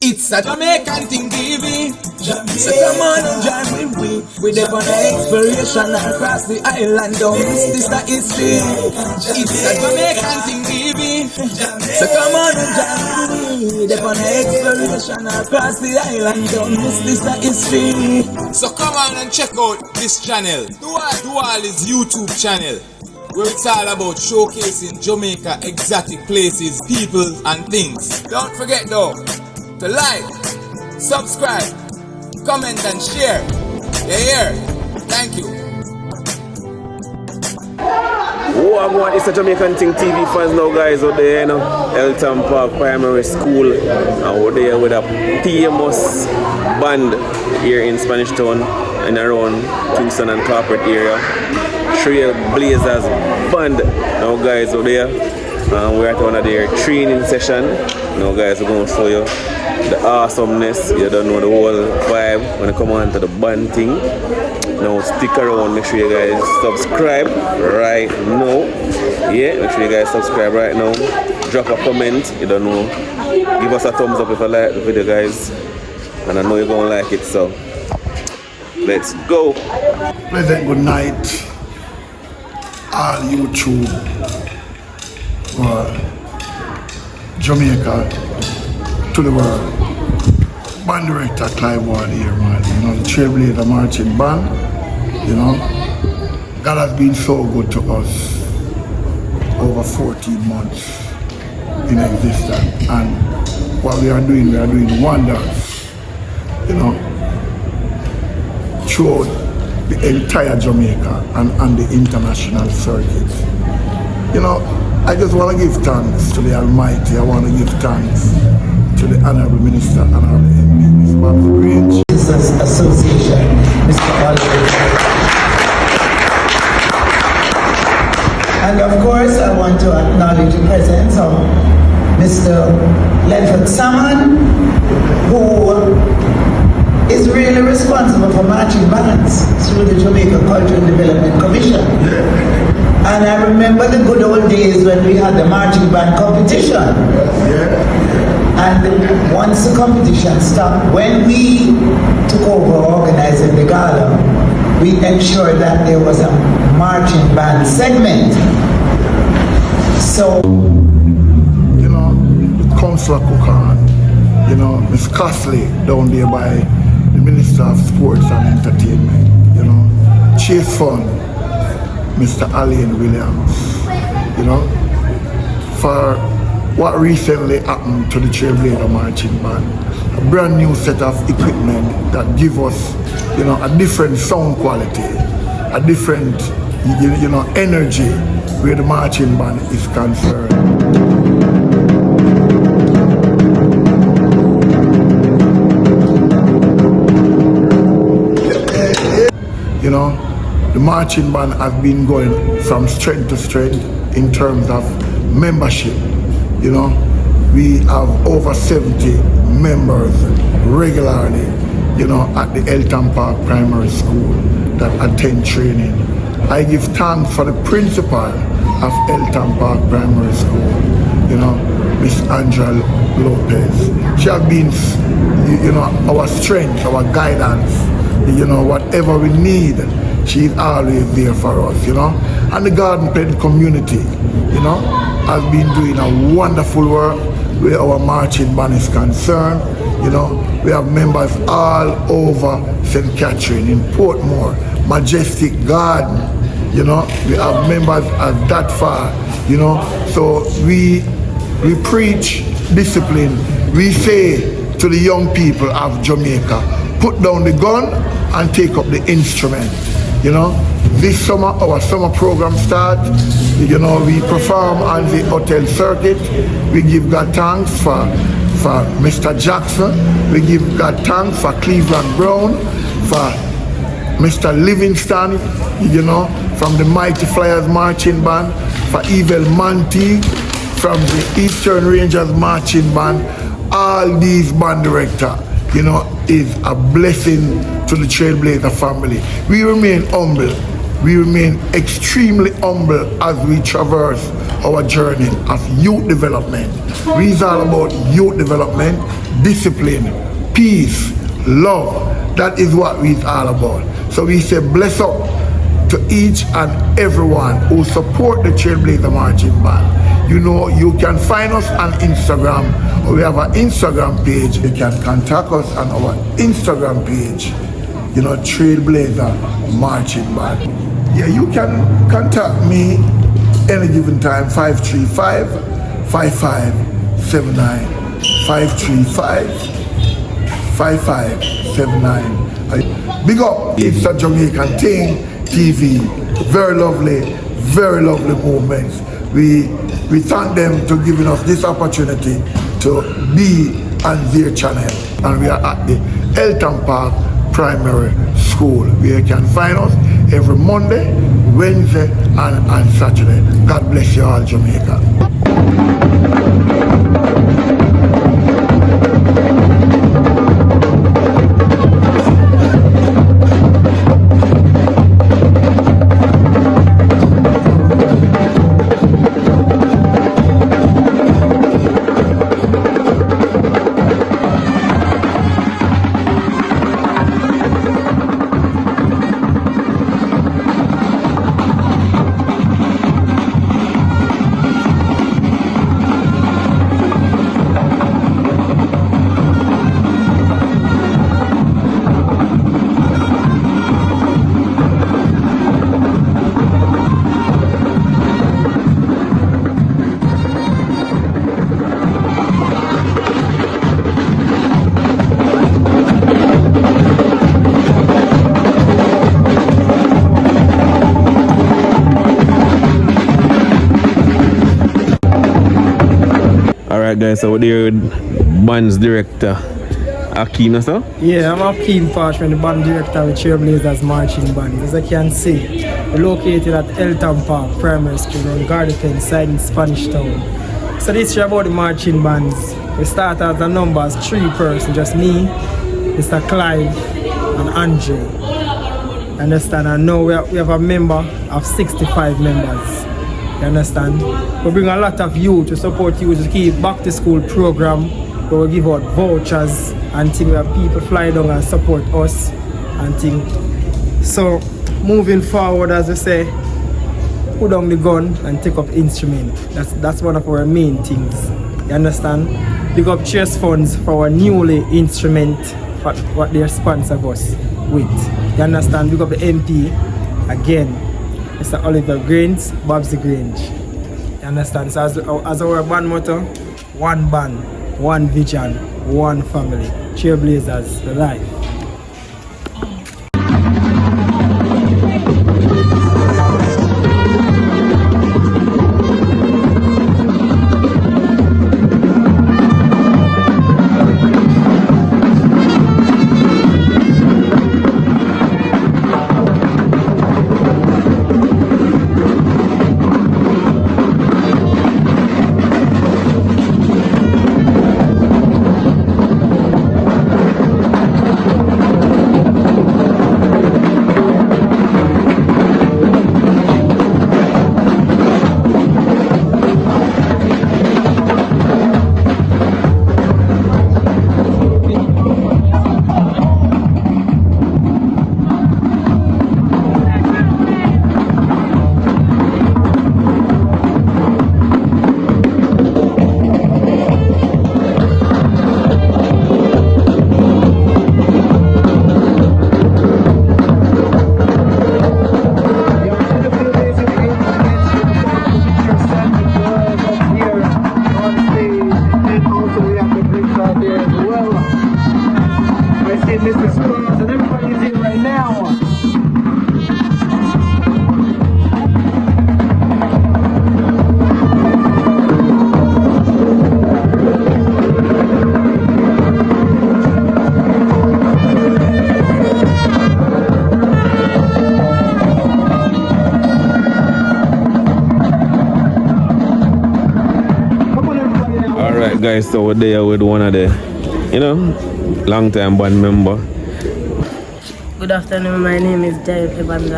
It's a Jamaican thing, baby. So come on and join with we. We're there on an exploration across the island. Don't miss this, the history. It's a Jamaican thing, baby. So come on and join with we. We're there on an exploration across the island. Don't miss this, the history. So come on and check out this channel. Do all his YouTube channel, where it's all about showcasing Jamaica exotic places, people and things. Don't forget though to like, subscribe, comment and share. Yeah. Thank you. Oh, I want it's a Jamaican Thing TV fans now, guys, out there, you know. Elton Park Primary School. Out there with a famous band here in Spanish Town and around Kingston and corporate area. Trailblazers band. Now, guys, out there. We're at one of their training session. Now, guys, we're going to show you the awesomeness. You don't know the whole vibe when you come on to the band thing. Now stick around, make sure you guys subscribe right now. Yeah, make sure you guys subscribe right now. Drop a comment, you don't know. Give us a thumbs up if you like the video, guys. And I know you're gonna like it, so let's go. Pleasant good night, all YouTube for Jamaica to the world. Band director Clive Ward here, man. You know, the Trailblazer marching band. You know, God has been so good to us over 14 months in existence, and what we are doing wonders, you know, throughout the entire Jamaica and on the international circuit. You know, I just want to give thanks to the Almighty. I want to give thanks to the Honorable Minister, Honorable MP, Mr. Bobby Grange. Association, Mr. Oliver. And of course, I want to acknowledge the presence of Mr. Ledford Salmon, who is really responsible for marching bands through the Jamaica Cultural Development Commission. And I remember the good old days when we had the marching band competition. And once the competition stopped, when we took over organizing the gala, we ensured that there was a marching band segment. So, you know, Councillor Cookan, you know, Miss Costley down there by the Minister of Sports and Entertainment, you know, Chief Fund, Mr. Alain Williams, you know, for what recently happened to the Trailblazer marching band. A brand new set of equipment that give us, you know, a different sound quality, a different, you know, energy where the marching band is concerned. You know, the marching band has been going from strength to strength in terms of membership. You know, we have over 70 members regularly, you know, at the Elton Park Primary School that attend training. I give thanks for the principal of Elton Park Primary School, you know, Miss Angela Lopez. She has been, you know, our strength, our guidance, you know, whatever we need, she's always there for us, you know. And the Garden Pen community, you know, has been doing a wonderful work where our marching band is concerned. You know, we have members all over St. Catherine, in Portmore, Majestic Garden, you know, we have members as that far, you know. So we preach discipline. We say to the young people of Jamaica, put down the gun and take up the instrument, you know. This summer, our summer program starts. You know, we perform on the hotel circuit. We give God thanks for Mr. Jackson. We give God thanks for Cleveland Brown, for Mr. Livingston, you know, from the Mighty Flyers Marching Band, for Evil Monty, from the Eastern Rangers Marching Band. All these band directors, you know, is a blessing to the Trailblazer family. We remain humble. We remain extremely humble as we traverse our journey of youth development. We is all about youth development, discipline, peace, love. That is what it's all about. So we say bless up to each and everyone who support the Trailblazer Marching Band. You know, you can find us on Instagram. We have an Instagram page. You can contact us on our Instagram page. You know, Trailblazer Marching Band. Yeah, you can contact me any given time, 535-5579. 535-5579. Big up, it's a Jamaican thing, TV. Very lovely moments. We thank them to giving us this opportunity to be on their channel. And we are at the Elton Park Primary School, where you can find us every Monday, Wednesday, and Saturday. God bless you all, Jamaica. Alright guys, so we're there with band's director Akeem, sir? Yeah, I'm Akeem Parchman, the band director of the Trailblazers Marching Band. As I can see, we're located at Elton Park Primary School on Garden side in Spanish Town. So this year about the marching bands, we start as a number as 3 persons, just me, Mr. Clive and Andre. Understand? And now we have a member of 65 members. You understand? We bring a lot of youth to support you to keep back to school program where we give out vouchers and things where people fly down and support us and things. So moving forward, as I say, put down the gun and take up instrument. That's one of our main things. You understand? Pick up chase funds for our newly instrument what they sponsor us with. You understand? Pick up the MP again. Mr. Oliver Grains, Bob's the Grange. You understand? So as our band motto, one band, one vision, one family. Trailblazers for life. Guys, so we're there with one of the, long time band member. Good afternoon, my name is Jair Evans.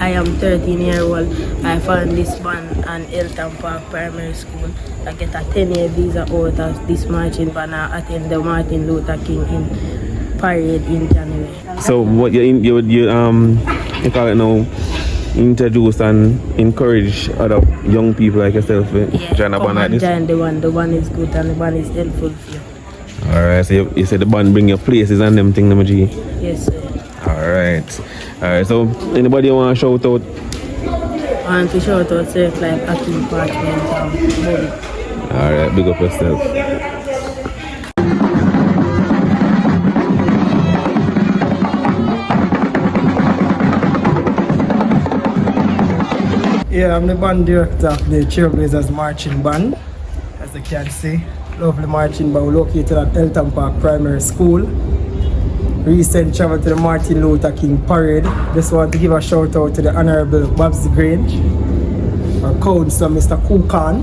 I am 13-year-old. I found this band at Elton Park Primary School. I get a 10-year visa out of this marching band. I attend the Martin Luther King in parade in January. So what you call it now, introduce and encourage other young people like yourself join a band like this? Join the one. The one is good and the one is helpful for you. Alright, so you said the band bring your places and them thing, them G? Yes, sir. Alright, so anybody want to shout out? I want to shout out Safe Life Akim Parchment Bobby. Alright, big up yourself. Yeah, I'm the band director of the Trailblazers marching band. As you can see, lovely marching band located at Elton Park Primary School. Recent travel to the Martin Luther King parade. Just want to give a shout out to the Honorable Babs Grange, our councillor Mr. Kukan.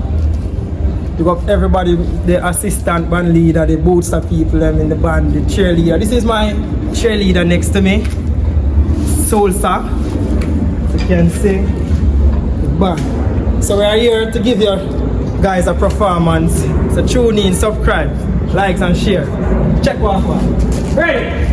Look up everybody, the assistant band leader, the booster people them in the band, the cheerleader. This is my cheerleader next to me, Solsa. As you can see, the band. So we are here to give you guys a performance. So tune in, subscribe, likes and share. Check one out. Ready?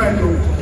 strike out.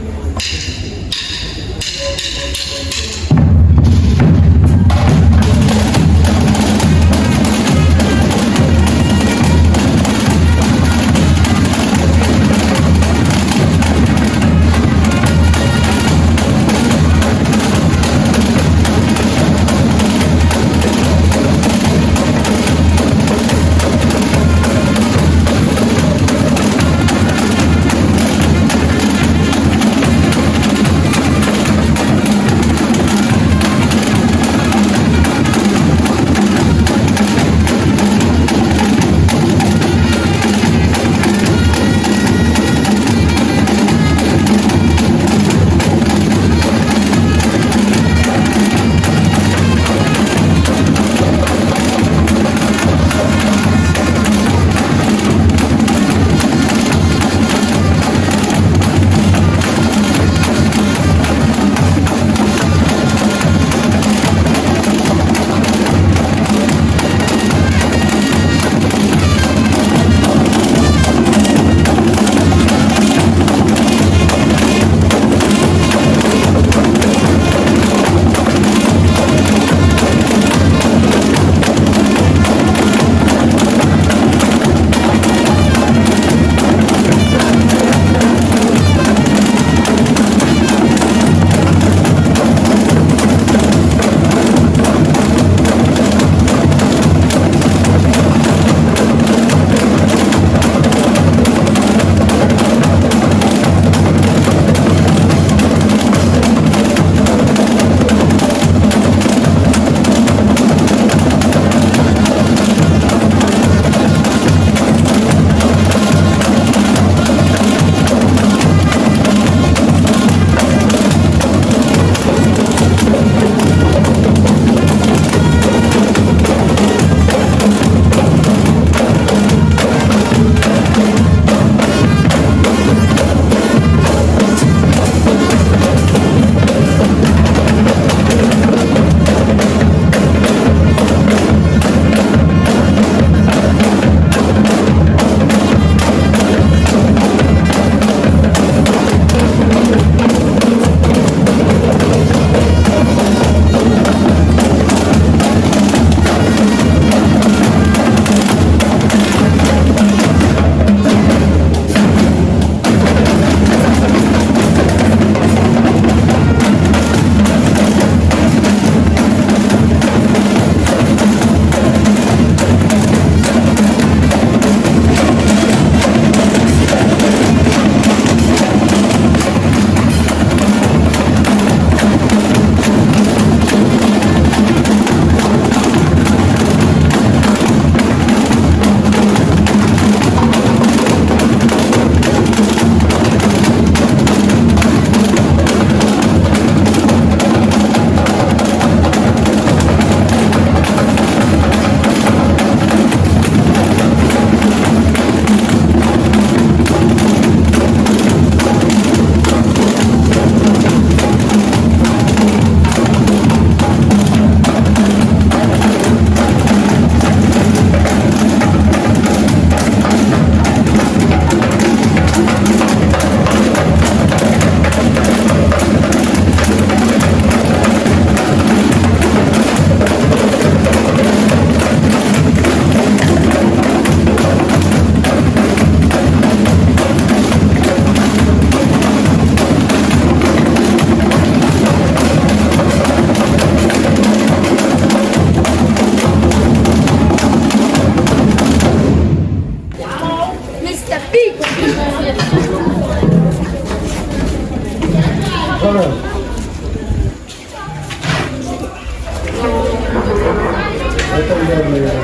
Ito